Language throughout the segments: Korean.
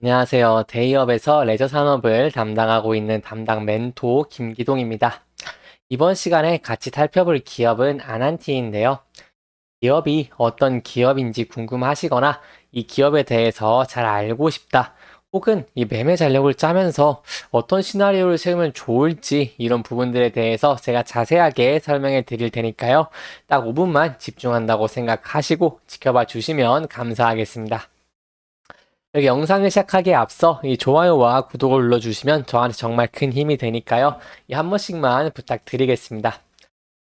안녕하세요. 데이업에서 레저 산업을 담당하고 있는 담당 멘토 김기동입니다. 이번 시간에 같이 살펴볼 기업은 아난티인데요. 기업이 어떤 기업인지 궁금하시거나 이 기업에 대해서 잘 알고 싶다. 혹은 이 매매 전략을 짜면서 어떤 시나리오를 세우면 좋을지 이런 부분들에 대해서 제가 자세하게 설명해 드릴 테니까요. 딱 5분만 집중한다고 생각하시고 지켜봐 주시면 감사하겠습니다. 여기 영상을 시작하기에 앞서 이 좋아요와 구독을 눌러주시면 저한테 정말 큰 힘이 되니까요. 이 한 번씩만 부탁드리겠습니다.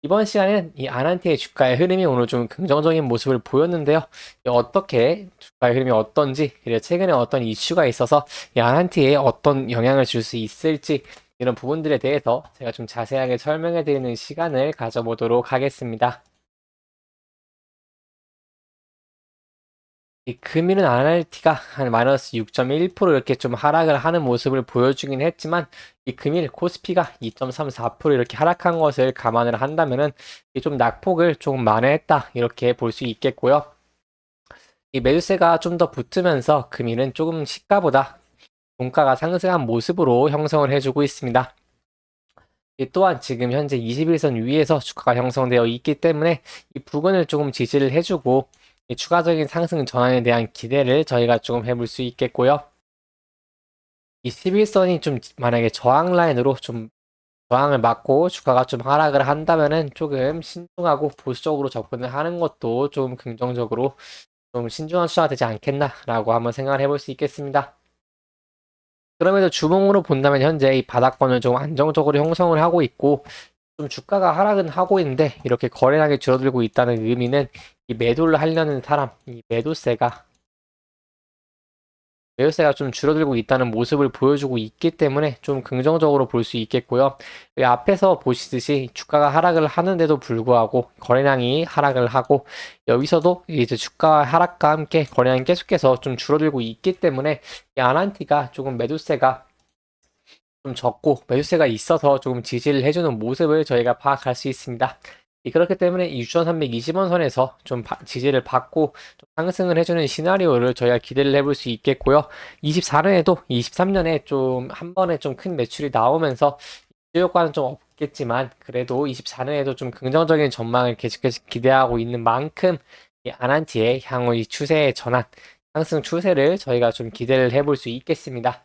이번 시간에는 이 아난티의 주가의 흐름이 오늘 좀 긍정적인 모습을 보였는데요. 어떻게 주가의 흐름이 어떤지, 그리고 최근에 어떤 이슈가 있어서 이 아난티에 어떤 영향을 줄 수 있을지 이런 부분들에 대해서 제가 좀 자세하게 설명해 드리는 시간을 가져보도록 하겠습니다. 이 금일은 아날티가 한 마이너스 6.1% 이렇게 좀 하락을 하는 모습을 보여주긴 했지만 이 금일 코스피가 2.34% 이렇게 하락한 것을 감안을 한다면은 좀 낙폭을 조금 만회했다 이렇게 볼 수 있겠고요. 이 매수세가 좀 더 붙으면서 금일은 조금 시가보다 종가가 상승한 모습으로 형성을 해주고 있습니다. 또한 지금 현재 21선 위에서 주가가 형성되어 있기 때문에 이 부근을 조금 지지를 해주고 이 추가적인 상승 전환에 대한 기대를 저희가 조금 해볼 수 있겠고요. 이 11선이 좀 만약에 저항 라인으로 좀 저항을 막고 주가가 좀 하락을 한다면은 조금 신중하고 보수적으로 접근을 하는 것도 좀 긍정적으로 좀 신중한 수사가 되지 않겠나라고 한번 생각을 해볼 수 있겠습니다. 그럼에도 주봉으로 본다면 현재 이 바닥권을 좀 안정적으로 형성을 하고 있고 좀 주가가 하락은 하고 있는데 이렇게 거래량이 줄어들고 있다는 의미는 이 매도를 하려는 사람, 이 매도세가 좀 줄어들고 있다는 모습을 보여주고 있기 때문에 좀 긍정적으로 볼 수 있겠고요. 이 앞에서 보시듯이 주가가 하락을 하는데도 불구하고 거래량이 하락을 하고 여기서도 이제 주가 하락과 함께 거래량이 계속해서 좀 줄어들고 있기 때문에 이 아난티가 조금 매도세가 좀 적고 매수세가 있어서 조금 지지를 해주는 모습을 저희가 파악할 수 있습니다. 그렇기 때문에 이 6,320원 선에서 좀 지지를 받고 좀 상승을 해주는 시나리오를 저희가 기대를 해볼 수 있겠고요. 24년에도 23년에 좀 한 번에 좀 큰 매출이 나오면서 효과는 좀 없겠지만 그래도 24년에도 좀 긍정적인 전망을 계속해서 기대하고 있는 만큼 이 아난티의 향후 이 추세의 전환, 상승 추세를 저희가 좀 기대를 해볼 수 있겠습니다.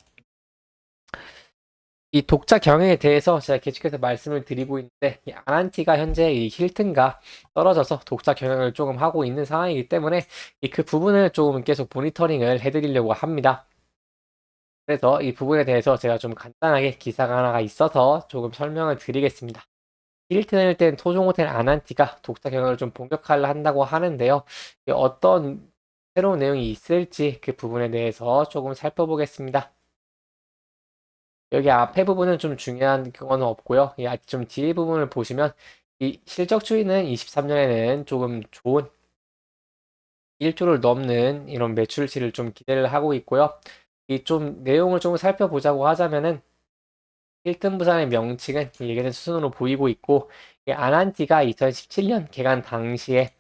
이 독자 경영에 대해서 제가 계속해서 말씀을 드리고 있는데 이 아난티가 현재 이 힐튼과 떨어져서 독자 경영을 조금 하고 있는 상황이기 때문에 그 부분을 조금 계속 모니터링을 해드리려고 합니다. 그래서 이 부분에 대해서 제가 좀 간단하게 기사가 하나가 있어서 조금 설명을 드리겠습니다. 힐튼을 뗀 토종호텔 아난티가 독자 경영을 좀 본격화를 한다고 하는데요. 어떤 새로운 내용이 있을지 그 부분에 대해서 조금 살펴보겠습니다. 여기 앞에 부분은 좀 중요한 그거는 없고요. 좀 뒤에 부분을 보시면 이 실적 추이는 23년에는 조금 좋은 1조를 넘는 이런 매출치를 좀 기대를 하고 있고요. 이 좀 내용을 좀 살펴보자고 하자면은 힐튼 부산의 명칭은 예견된 수순으로 보이고 있고 이 아난티가 2017년 개관 당시에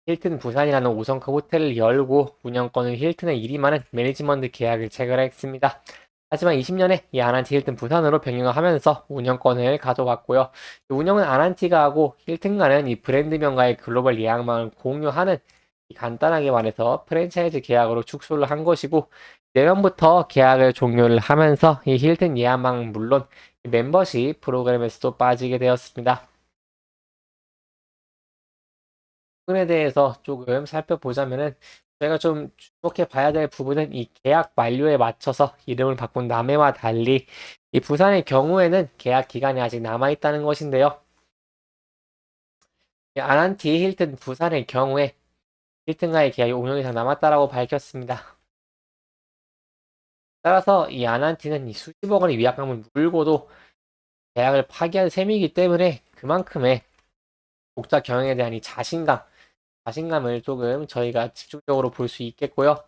힐튼 부산이라는 5성급 호텔을 열고 운영권을 힐튼에 이임하는 매니지먼트 계약을 체결했습니다. 하지만 20년에 이 아난티 힐튼 부산으로 변경을 하면서 운영권을 가져왔고요. 운영은 아난티가 하고 힐튼과는 이 브랜드명과의 글로벌 예약망을 공유하는 간단하게 말해서 프랜차이즈 계약으로 축소를 한 것이고 내년부터 계약을 종료를 하면서 이 힐튼 예약망 물론 멤버십 프로그램에서도 빠지게 되었습니다. 부분에 대해서 조금 살펴보자면은 저희가 좀 주목해 봐야 될 부분은 이 계약 만료에 맞춰서 이름을 바꾼 남해와 달리 이 부산의 경우에는 계약 기간이 아직 남아 있다는 것인데요. 이 아난티 힐튼 부산의 경우에 힐튼과의 계약이 5년 이상 남았다라고 밝혔습니다. 따라서 이 아난티는 이 수십억 원의 위약금을 물고도 계약을 파기한 셈이기 때문에 그만큼의 독자 경영에 대한 이 자신감을 조금 저희가 집중적으로 볼 수 있겠고요.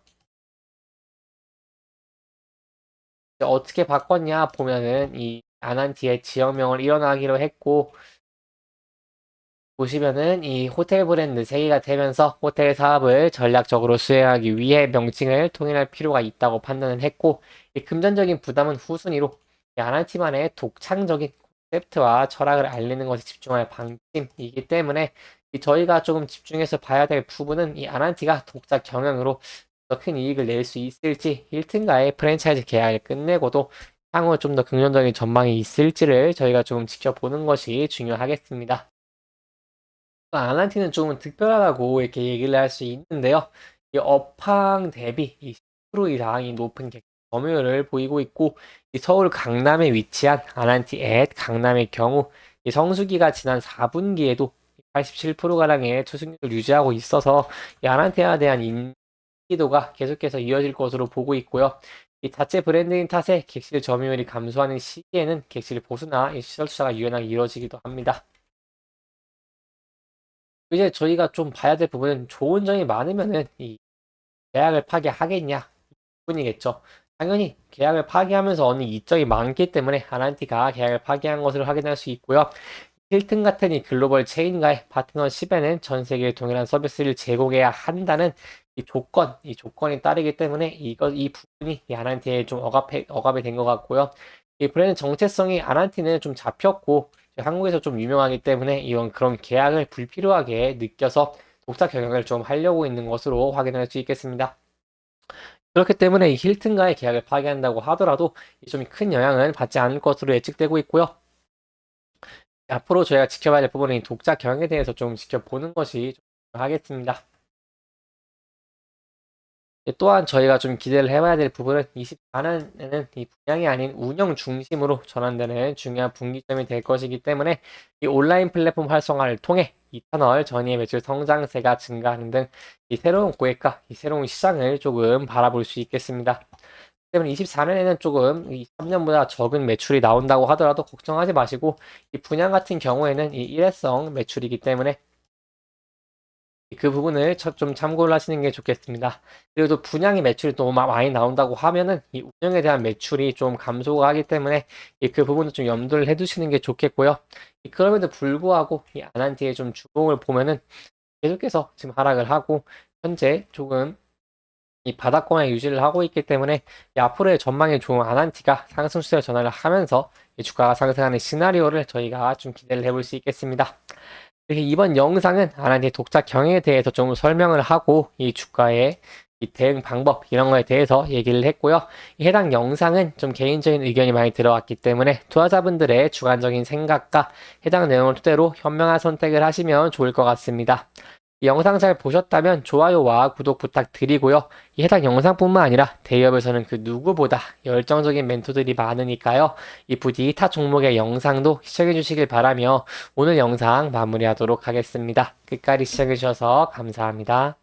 어떻게 바꿨냐 보면은 이 아난티의 지역명을 일어나기로 했고 보시면은 이 호텔 브랜드 3개가 되면서 호텔 사업을 전략적으로 수행하기 위해 명칭을 통일할 필요가 있다고 판단을 했고, 이 금전적인 부담은 후순위로 이 아난티만의 독창적인 콘셉트와 철학을 알리는 것에 집중할 방침이기 때문에 저희가 조금 집중해서 봐야 될 부분은 이 아난티가 독자 경영으로 더 큰 이익을 낼 수 있을지, 힐튼과의 프랜차이즈 계약을 끝내고도 향후 좀 더 긍정적인 전망이 있을지를 저희가 조금 지켜보는 것이 중요하겠습니다. 아난티는 조금 특별하다고 이렇게 얘기를 할 수 있는데요. 이 업황 대비 20% 이상이 높은 객 점유율을 보이고 있고, 이 서울 강남에 위치한 아난티 앳 강남의 경우 이 성수기가 지난 4분기에도 87%가량의 투숙률을 유지하고 있어서 이 아난티에 대한 인지도가 계속해서 이어질 것으로 보고 있고요. 이 자체 브랜드인 탓에 객실 점유율이 감소하는 시기에는 객실 보수나 이 시설 투자가 유연하게 이루어지기도 합니다. 이제 저희가 좀 봐야 될 부분은 좋은 점이 많으면은 이 계약을 파기하겠냐 뿐이겠죠. 당연히 계약을 파기하면서 얻는 이점이 많기 때문에 아난티가 계약을 파기한 것을 확인할 수 있고요. 힐튼 같은 이 글로벌 체인과의 파트너십에는 전 세계에 동일한 서비스를 제공해야 한다는 이 조건이 따르기 때문에 이 부분이 이 아난티에 좀 억압이 된 것 같고요. 이 브랜드 정체성이 아난티는 좀 잡혔고 한국에서 좀 유명하기 때문에 이런 그런 계약을 불필요하게 느껴서 독자 경영을 좀 하려고 있는 것으로 확인할 수 있겠습니다. 그렇기 때문에 이 힐튼과의 계약을 파기한다고 하더라도 좀 큰 영향을 받지 않을 것으로 예측되고 있고요. 앞으로 저희가 지켜봐야 될 부분은 이 독자 경영에 대해서 좀 지켜보는 것이 하겠습니다. 또한 저희가 좀 기대를 해봐야 될 부분은 24년에는 이 분양이 아닌 운영 중심으로 전환되는 중요한 분기점이 될 것이기 때문에 이 온라인 플랫폼 활성화를 통해 이터널 전이의 매출 성장세가 증가하는 등 이 새로운 고객과 이 새로운 시장을 조금 바라볼 수 있겠습니다. 때문에 24년에는 조금 이 3년보다 적은 매출이 나온다고 하더라도 걱정하지 마시고 이 분양 같은 경우에는 이 일회성 매출이기 때문에 그 부분을 좀 참고를 하시는 게 좋겠습니다. 그리고 또 분양의 매출이 너무 많이 나온다고 하면은 이 운영에 대한 매출이 좀 감소가 하기 때문에 그 부분을 좀 염두를 해두시는 게 좋겠고요. 그럼에도 불구하고 이 아난티의 좀 주봉을 보면은 계속해서 지금 하락을 하고 현재 조금 이 바닥권에 유지를 하고 있기 때문에 앞으로의 전망이 좋은 아난티가 상승 추세로 전환을 하면서 이 주가가 상승하는 시나리오를 저희가 좀 기대를 해볼 수 있겠습니다. 이렇게 이번 영상은 아난티 독자 경영에 대해서 좀 설명을 하고 이 주가의 이 대응 방법 이런 거에 대해서 얘기를 했고요. 이 해당 영상은 좀 개인적인 의견이 많이 들어왔기 때문에 투자자분들의 주관적인 생각과 해당 내용을 토대로 현명한 선택을 하시면 좋을 것 같습니다. 이 영상 잘 보셨다면 좋아요와 구독 부탁드리고요. 이 해당 영상뿐만 아니라 대기업에서는 그 누구보다 열정적인 멘토들이 많으니까요. 이 부디 타 종목의 영상도 시청해 주시길 바라며 오늘 영상 마무리하도록 하겠습니다. 끝까지 시청해 주셔서 감사합니다.